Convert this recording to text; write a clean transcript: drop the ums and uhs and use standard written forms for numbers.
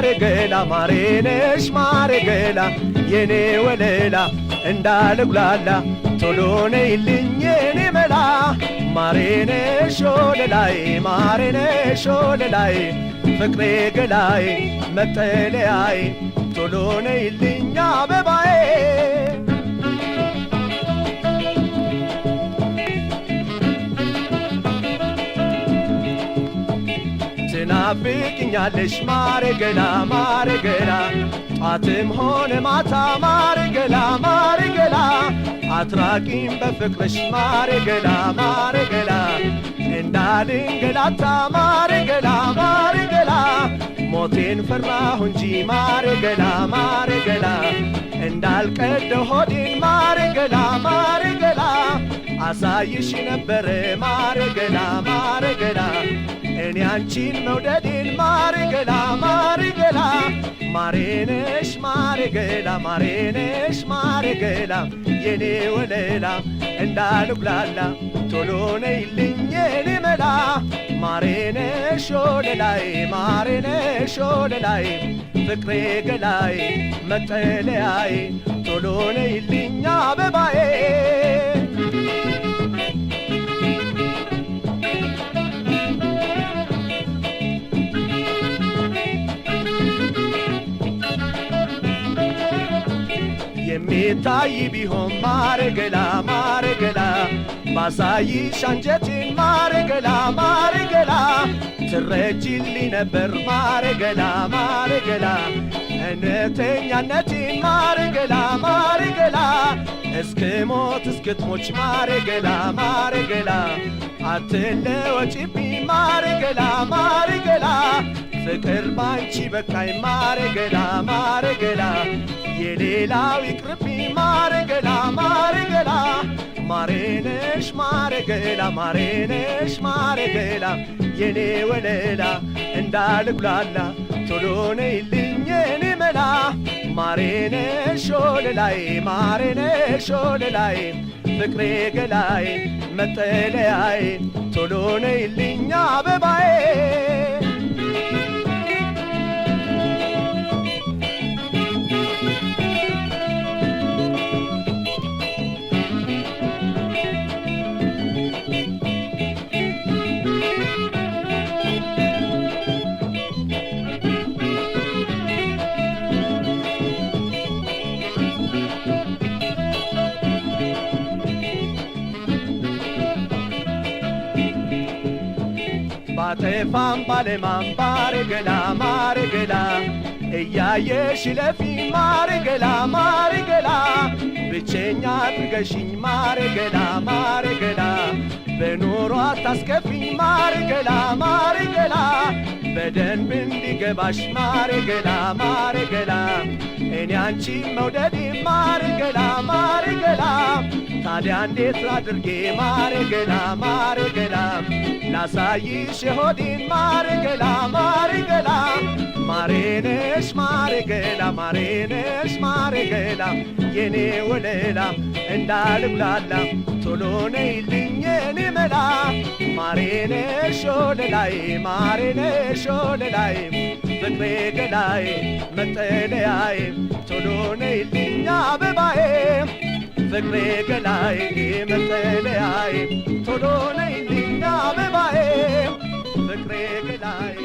ማረገላ ማሬነሽ ማረገላ የኔ ወለላ እንዳልጉላላ ቶሎ ነይልኝ የኔ መላ ማሬነሽ ወለላይ ማሬነሽ ወለላይ ፍቅሬ ገላይ መጠለያይ ቶሎ ነይልኝ አበባዬ ትናፍቅኛለሽ ማረገላ ማረገላ ጧትም ሆነ ማታ ማረገላ ማረገላ አትራቂም በፍቅርሽ ማረገላ ማረገላ እንዳልንገላታ ማረገላ ማረገላ ሞቴን ፈራሁ እንጂ ማረገላ ማረገላ እንዳልቀደ ሆዴን ማረገላ ማረገላ አሳይሽ ነበረ ማረገላ ማረገላ እኔ አንቺን መውደዴን ማረገላ ማረገላ ማሬነሽ ማረገላ ማሬነሽ ማረገላ የኔ ወለላ እንዳልጉላላ ቶሎ ነይልኝ የኔ መላ ማሬነሽ ወለላይ ማሬነሽ ወለላይ ፍቅሬ ገላይ መጠለያይ ቶሎ ነይልኝ አበባዬ የሚታይ ቢሆን ማረገላ ማረገላ ባሳይሽ አንጀቴን ማረገላ ማረገላ ትረጂልኝ ነበር ማረገላ ማረገላ እውነተኛነቴን ማረገላ ማረገላ እስከ ሞት እስክትሞች ማረገላ ማረገላ አትለወጪብኝ ማረገላ ማረገላ ፍቅር ባንቺ በቃኝ ማረገላ ማረገላ የሌላው ይቅርብኝ ማረገላ ማረገላ ማሬነሽ ማረገላ ማሬነሽ ማረገላ የኔ ወለላ እንዳልጉላላ ቶሎ ነይልኝ የኔ መላ ማሬነሽ ወለላይ ማሬነሽ ወለላይ ፍቅሬ ገላይ መጠለያይ ቶሎ ነይልኝ አበባዬ ባጠፋም ባለማም ማረገላ ማረገላ እያየሽ ለፊ ማረገላ ማረገላ ብቸኛ አድርገሽኝ ማረገላ ማረገላ በኑሮ አታስከፊኝ ማረገላ ማረገላ በደንብ እንዲገባሽ ማረገላ ማረገላ እኔ አንቺን መውደዴ ማረገላ ማረገላ ታዲያ እንዴት አድርጌ ማረገላ ማረገላ ላሳይሽ የሆዴን ማረገላ ማረገላ ማሬነሽ ማረገላ ማሬነሽ ማረገላ የኔ ወለላ እንዳልጉላላ ቶሎ ነይልኝ የኔ መላ ማሬነሽ ወለላይ ማሬነሽ ወለላይ ፍቅሬ ገላይ መጠለያይ ቶሎ ነይልኝ አበባዬ ፍቅሬ ገላይ መጠለያይ ቶሎ ነይልኝ አበባዬ ፍቅሬ ገላይ